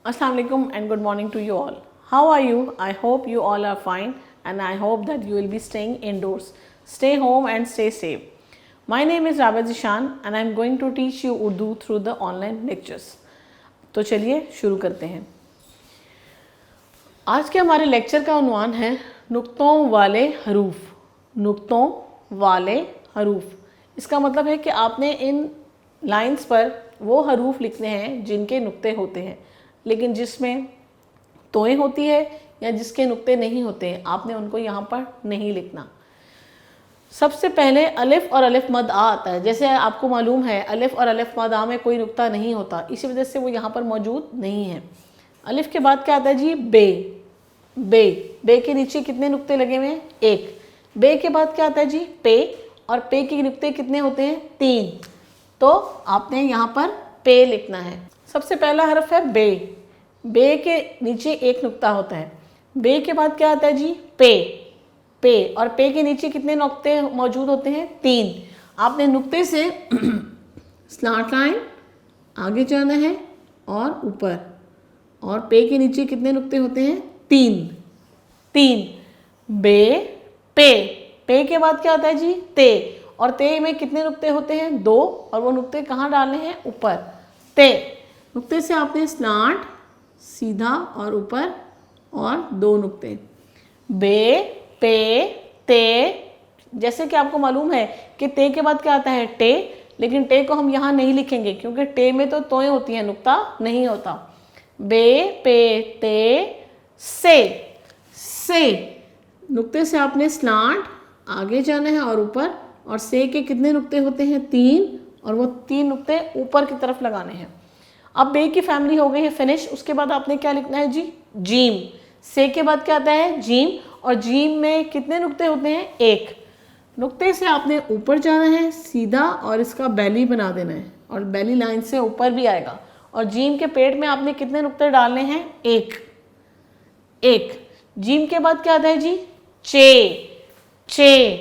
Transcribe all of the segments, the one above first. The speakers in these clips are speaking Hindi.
Assalamualaikum and good morning to you all. How are you? I hope you all are fine and I hope that you will be staying indoors. Stay home and stay safe. My name is Rabia Zishan and I am going to teach you Urdu through the online lectures. तो चलिए शुरू करते हैं। आज के हमारे लेक्चर का उन्वान है नुक्तों वाले हरूफ। नुक्तों वाले हरूफ, इसका मतलब है कि आपने इन लाइंस पर वो हरूफ लिखने हैं जिनके नुक्ते होते हैं, लेकिन जिसमें तोएं होती है या जिसके नुक्ते नहीं होते हैं आपने उनको यहाँ पर नहीं लिखना। सबसे पहले अलिफ और अलिफ मद आ आता है। जैसे आपको मालूम है अलिफ और अलिफ मद आ में कोई नुक्ता नहीं होता, इसी वजह से वो यहाँ पर मौजूद नहीं है। अलिफ के बाद क्या आता है जी? बे। बे, बे के नीचे कितने नुक्ते लगे हुए हैं? एक। बे के बाद क्या आता है जी? पे, और पे के नुक्ते कितने होते हैं? तीन। तो आपने यहाँ पर पे लिखना है। सबसे पहला हरफ है बे। बे के नीचे एक नुक्ता होता है। बे के बाद क्या आता है जी? पे। पे, और पे के नीचे कितने नुक्ते मौजूद होते हैं? तीन। आपने नुक्ते से स्लैंट लाइन आगे जाना है और ऊपर, और पे के नीचे कितने नुक्ते होते हैं? तीन। तीन। बे, पे। पे के बाद क्या आता है जी? ते, और ते में कितने नुक्ते होते हैं? दो, और वो नुक्ते कहाँ डालने हैं? ऊपर। ते नुक्ते से आपने स्लैंट सीधा और ऊपर और दो नुक्ते। बे, पे, ते। जैसे कि आपको मालूम है कि ते के बाद क्या आता है? टे, लेकिन टे को हम यहाँ नहीं लिखेंगे क्योंकि टे में तो तोएं होती हैं, नुक्ता नहीं होता। बे, पे, ते, से। से नुक्ते से आपने स्लैंट आगे जाना है और ऊपर, और से के कितने नुक्ते होते हैं? तीन, और वो तीन नुक्ते ऊपर की तरफ लगाने हैं। अब बे की फैमिली हो गई है फिनिश। उसके बाद आपने क्या लिखना है जी? जीम। से के बाद क्या आता है? जीम, और जीम में कितने नुक्ते होते हैं? एक। नुक्ते से आपने ऊपर जाना है सीधा और इसका बैली बना देना है, और बैली लाइन से ऊपर भी आएगा। और जीम के पेट में आपने कितने नुक्ते डालने हैं? एक। एक। जीम के बाद क्या आता है जी? चे। चे।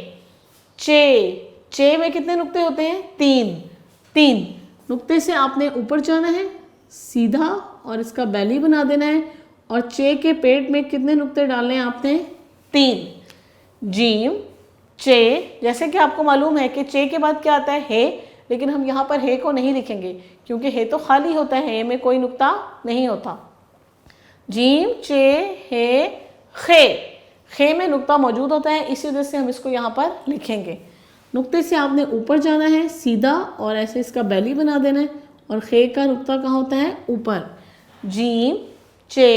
चे। चे में कितने नुक्ते होते हैं? तीन। तीन। नुक्ते से आपने ऊपर जाना है सीधा और इसका बैली बना देना है, और चे के पेट में कितने नुक्ते डालने हैं आपने? तीन। जीम, चे। जैसे कि आपको मालूम है कि चे के बाद क्या आता है? हे, लेकिन हम यहाँ पर हे को नहीं लिखेंगे क्योंकि हे तो खाली होता है, हे में कोई नुक्ता नहीं होता। जीम, चे, हे, खे। खे में नुक्ता मौजूद होता है, इसी वजह से हम इसको यहाँ पर लिखेंगे। नुक्ते से आपने ऊपर जाना है सीधा और ऐसे इसका बैली बना देना है, और खे का नुक्ता कहाँ होता है? ऊपर। जीम, चे,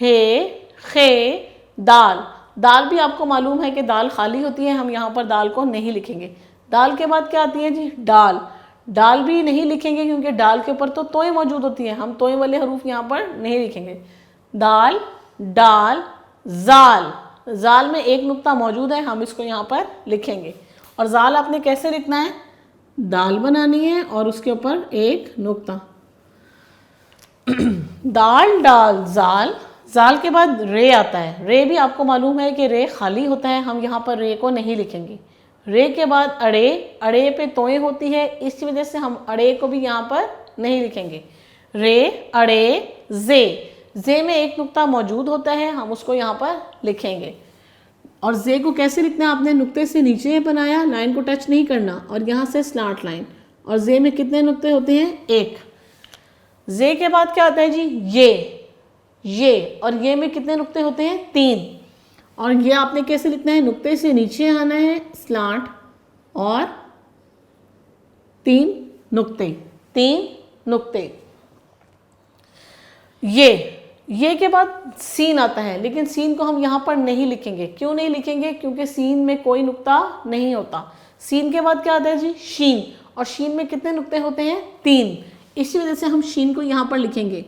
हे, खे। दाल। दाल भी आपको मालूम है कि दाल खाली होती है, हम यहाँ पर दाल को नहीं लिखेंगे। दाल के बाद क्या आती है जी? डाल। डाल भी नहीं लिखेंगे क्योंकि डाल के ऊपर तो तोएं मौजूद होती हैं, हम तोएं वाले हरूफ यहाँ पर नहीं लिखेंगे। दाल, डाल, जाल। जाल में एक नुक्ता मौजूद है, हम इसको यहाँ पर लिखेंगे। और जाल आपने कैसे लिखना है? दाल बनानी है और उसके ऊपर एक नुक्ता। दाल, डाल, जाल। जाल के बाद रे आता है। रे भी आपको मालूम है कि रे खाली होता है, हम यहाँ पर रे को नहीं लिखेंगे। रे के बाद अड़े। अड़े पे तोएं होती है, इसी वजह से हम अड़े को भी यहाँ पर नहीं लिखेंगे। रे, अड़े, जे। जे में एक नुक्ता मौजूद होता है, हम उसको यहाँ पर लिखेंगे। और जे को कैसे लिखना है? आपने नुक्ते से नीचे बनाया, लाइन को टच नहीं करना, और यहाँ से स्लैंट लाइन। और जे में कितने नुक्ते होते हैं? एक। जे के बाद क्या आता है जी? ये। ये, और ये में कितने नुक्ते होते हैं? तीन। और ये आपने कैसे लिखना है? नुक्ते से नीचे आना है स्लैंट और तीन नुक्ते। तीन नुक्ते। ये के बाद सीन आता है, लेकिन सीन को हम यहाँ पर नहीं लिखेंगे। क्यों नहीं लिखेंगे? क्योंकि सीन में कोई नुक्ता नहीं होता। सीन के बाद क्या आता है जी? शीन, और शीन में कितने नुक्ते होते हैं? तीन। इसी वजह से हम शीन को यहाँ पर लिखेंगे।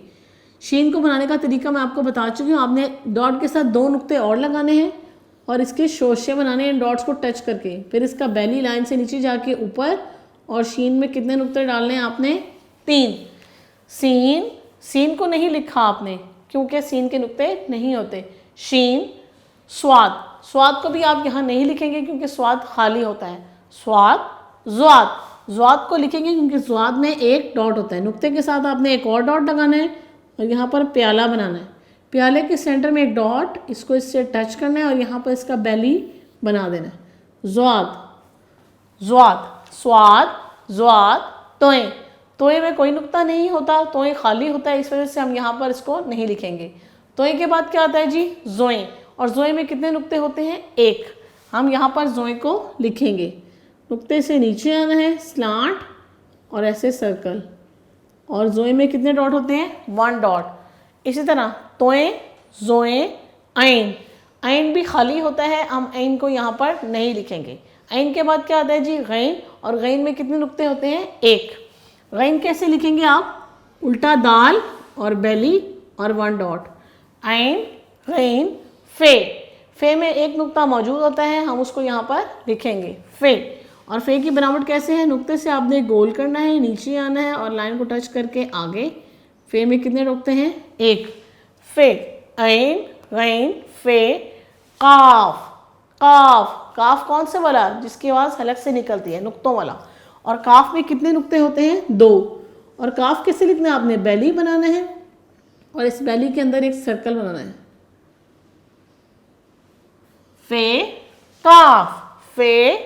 शीन को बनाने का तरीका मैं आपको बता चुकी हूँ। आपने डॉट के साथ दो नुक्ते और लगाने हैं और इसके शोशे बनाने हैं डॉट्स को टच करके, फिर इसका बैली लाइन से नीचे जाके ऊपर, और शीन में कितने नुक्ते डालने हैं आपने? तीन। सीन। सीन को नहीं लिखा आपने क्योंकि सीन के नुक्ते नहीं होते। शीन। स्वाद। स्वाद को भी आप यहाँ नहीं लिखेंगे क्योंकि स्वाद खाली होता है। स्वाद। ज़्वाद। ज़्वाद को लिखेंगे क्योंकि ज़्वाद में एक डॉट होता है, नुक्ते के साथ आपने एक और डॉट लगाना है और यहाँ पर प्याला बनाना है। प्याले के सेंटर में एक डॉट, इसको इससे टच करना है और यहाँ पर इसका बेली बना देना है। ज़्वाद, ज़्वाद, स्वाद, ज़्वाद, तोए। तोए में कोई नुक्ता नहीं होता, तोए खाली होता है, इस वजह से हम यहाँ पर इसको नहीं लिखेंगे। तोए के बाद क्या आता है जी? ज़ोए। और ज़ोए में कितने नुक्ते होते हैं? एक। हम यहाँ पर ज़ोए को लिखेंगे। नुक्ते से नीचे आना है, स्लांट और ऐसे सर्कल। और ज़ोए में कितने डॉट होते हैं? 1 डॉट। इसी तरह तोए, ज़ोए, आइन। आइन भी खाली होता है, हम आइन को यहाँ पर नहीं लिखेंगे। आइन के बाद क्या आता है जी? गैन। और गैन में कितने नुक्ते होते हैं? एक। गैन कैसे लिखेंगे आप? उल्टा दाल और बेली और 1 डॉट। आइन, गैन, फे। फे में एक नुक्ता मौजूद होता है, हम उसको यहाँ पर लिखेंगे फे। और फे की बनावट कैसे है? नुक्ते से आपने गोल करना है, नीचे आना है और लाइन को टच करके आगे। फे में कितने नुक्ते हैं? एक। फे, ऐन, गैन, फे, काफ। काफ, काफ कौन से वाला? जिसकी आवाज़ हलक से निकलती है, नुक्तों वाला। और काफ में कितने नुक्ते होते हैं? 2। और काफ कैसे लिखना है? आपने बेली बनाना है और इस बेली के अंदर एक सर्कल बनाना है। फे, काफ, फे,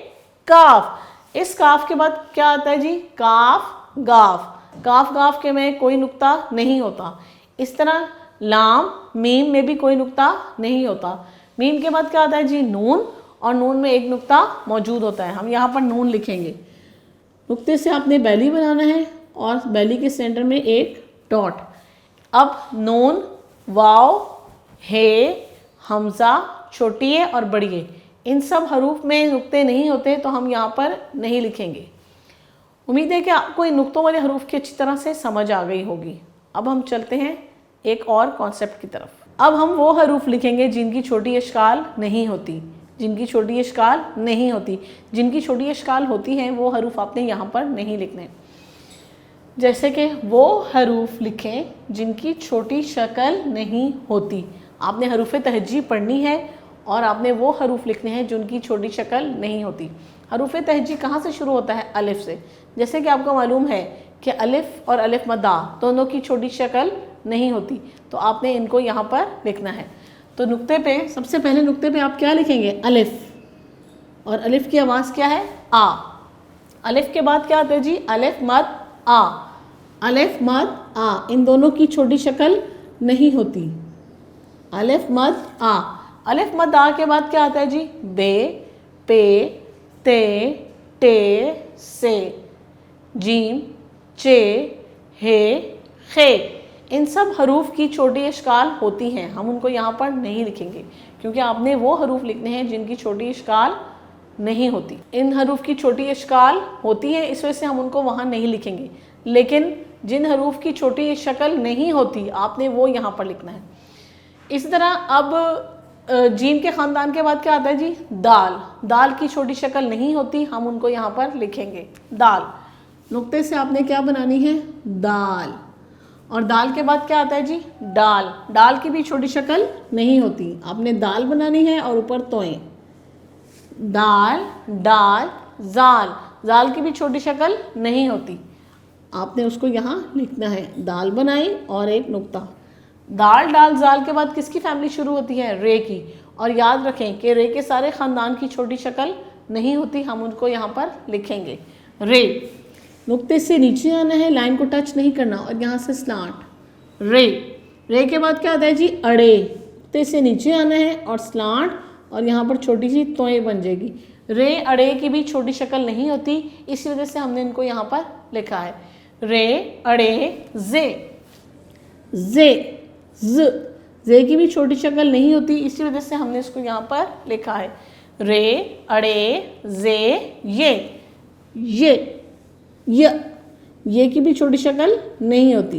काफ। इस काफ के बाद क्या आता है जी? काफ, गाफ। काफ गाफ के में कोई नुक्ता नहीं होता। इस तरह लाम, मीम में भी कोई नुक्ता नहीं होता। मीम के बाद क्या आता है जी? नून। और नून में एक नुक्ता मौजूद होता है, हम यहाँ पर नून लिखेंगे। नुक्ते से आपने बेली बनाना है और बेली के सेंटर में एक डॉट। अब नून, वाव, हे, हमजा, छोटी ए और बड़ी ए, इन सब हरूफ में नुक्ते नहीं होते, तो हम यहाँ पर नहीं लिखेंगे। उम्मीद है कि आपको इन नुक्तों वाले हरूफ की अच्छी तरह से समझ आ गई होगी। अब हम चलते हैं एक और कॉन्सेप्ट की तरफ। अब हम वो हरूफ लिखेंगे जिनकी छोटी अशकाल नहीं होती। जिनकी छोटी अशकाल नहीं होती, जिनकी छोटी अशकाल होती हैं वो हरूफ आपने यहाँ पर नहीं लिखने। जैसे कि वो हरूफ लिखें जिनकी छोटी शक्ल नहीं होती। आपने हरूफ तहजी पढ़नी है और आपने वो हरूफ लिखने हैं जिनकी छोटी शक्ल नहीं होती। हरूफ तहजी कहाँ से शुरू होता है? अलिफ से। जैसे कि आपको मालूम है कि अलिफ और अलिफ मद्दा दोनों की छोटी शक्ल नहीं होती, तो आपने इनको यहाँ पर लिखना है। तो नुक्ते पे, सबसे पहले नुक्ते पे आप क्या लिखेंगे? अलिफ। और अलिफ की आवाज़ क्या है? आ। अलिफ के बाद क्या आता है जी? अलिफ मद आ। अलिफ मद आ, इन दोनों की छोटी शक्ल नहीं होती। अलिफ मद आ। अलिफ मद आ के बाद क्या आता है जी? बे, पे, ते, टे, से, जीम, चे, हे, खे। इन सब हरूफ की छोटी अशकाल होती हैं, हम उनको यहाँ पर नहीं लिखेंगे क्योंकि आपने वो हरूफ लिखने हैं जिनकी छोटी अशकाल नहीं होती। इन हरूफ की छोटी अशकाल होती है, इस वजह से हम उनको वहाँ नहीं लिखेंगे। लेकिन जिन हरूफ की छोटी शक्ल नहीं होती आपने वो यहाँ पर लिखना है। इसी तरह अब जीम के ख़ानदान के बाद क्या आता है जी? दाल। दाल की छोटी शक्ल नहीं होती, हम उनको यहाँ पर लिखेंगे दाल। नुक्ते से आपने क्या बनानी है? दाल। और दाल के बाद क्या आता है जी? डाल। डाल की भी छोटी शक्ल नहीं होती, आपने दाल बनानी है और ऊपर तोएं। दाल, डाल, जाल। जाल की भी छोटी शक्ल नहीं होती, आपने उसको यहाँ लिखना है। दाल बनाई और एक नुक्ता। दाल, डाल, जाल के बाद किसकी फैमिली शुरू होती है? रे की। और याद रखें कि रे के सारे ख़ानदान की छोटी शक्ल नहीं होती, हम उनको यहाँ पर लिखेंगे रे। नुक्ते से नीचे आना है, लाइन को टच नहीं करना और यहाँ से स्लांट। रे। रे के बाद क्या आता है जी? अड़े। नुक्ते से नीचे आना है और स्लांट और यहाँ पर छोटी सी तोएं बन जाएगी। रे, अड़े की भी छोटी शक्ल नहीं होती, इसी वजह से हमने इनको यहाँ पर लिखा है। रे, अड़े, जे। जे, ज। जे की भी छोटी शक्ल नहीं होती, इसी वजह से हमने इसको यहाँ पर लिखा है। रे, अड़े, जे, ये। ये की भी छोटी शक्ल नहीं होती,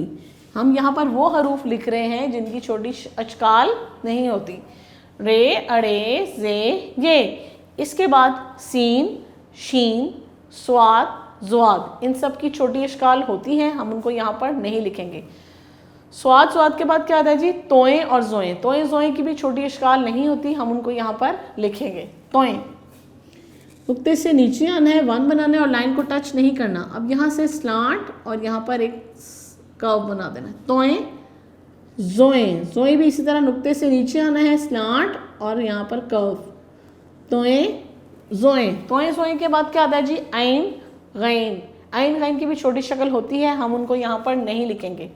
हम यहाँ पर वो हरूफ लिख रहे हैं जिनकी छोटी अशकाल नहीं होती। रे, अड़े, जे, ये। इसके बाद सीन, शीन, स्वाद, ज़्वाद, इन सब की छोटी अशकाल होती हैं, हम उनको यहाँ पर नहीं लिखेंगे। स्वाद, स्वाद के बाद क्या आता है जी? तोएं और ज़ोएं। तोएं, ज़ोएं की भी छोटी अशकाल नहीं होती, हम उनको यहाँ पर लिखेंगे तोएं। नुक्ते से नीचे आना है, 1 बनाना है और लाइन को टच नहीं करना। अब यहाँ से स्लांट और यहाँ पर एक कर्व बना देना है। तोएं, जोए, जोए भी इसी तरह नुक्ते से नीचे आना है, स्लांट और यहाँ पर कर्व। तोए जोए, तोए जोए के बाद क्या आता है जी, आइन गैन। आइन गैन की भी छोटी शक्ल होती है, हम उनको यहाँ पर नहीं लिखेंगे।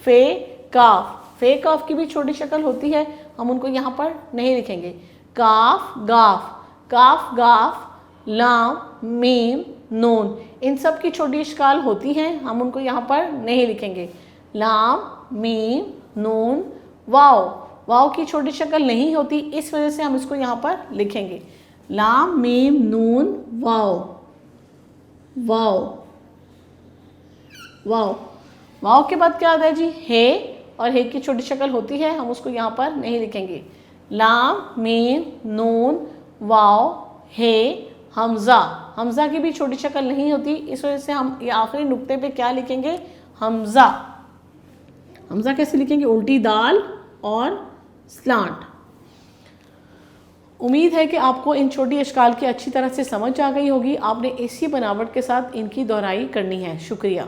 फे काफ, फे काफ की भी छोटी शक्ल होती है, हम उनको यहाँ पर नहीं लिखेंगे। काफ गाफ, काफ गाफ, लाम मीम नून, इन सब की छोटी शक्ल होती हैं, हम उनको यहाँ पर नहीं लिखेंगे। लाम मीम नून वाव, वाव की छोटी शक्ल नहीं होती, इस वजह से हम इसको यहाँ पर लिखेंगे। लाम मीम नून वाव, वाव, वाव। वाव के बाद क्या आता है जी, हे, और हे की छोटी शक्ल होती है, हम उसको यहाँ पर नहीं लिखेंगे। लाम मीम नून वाव हे, हमज़ा, हमज़ा की भी छोटी शक्ल नहीं होती, इस वजह से हम ये आखिरी नुक्ते पे क्या लिखेंगे, हमज़ा। हमज़ा कैसे लिखेंगे, उल्टी दाल और स्लांट। उम्मीद है कि आपको इन छोटी अशकाल की अच्छी तरह से समझ आ गई होगी। आपने इसी बनावट के साथ इनकी दोहराई करनी है। शुक्रिया।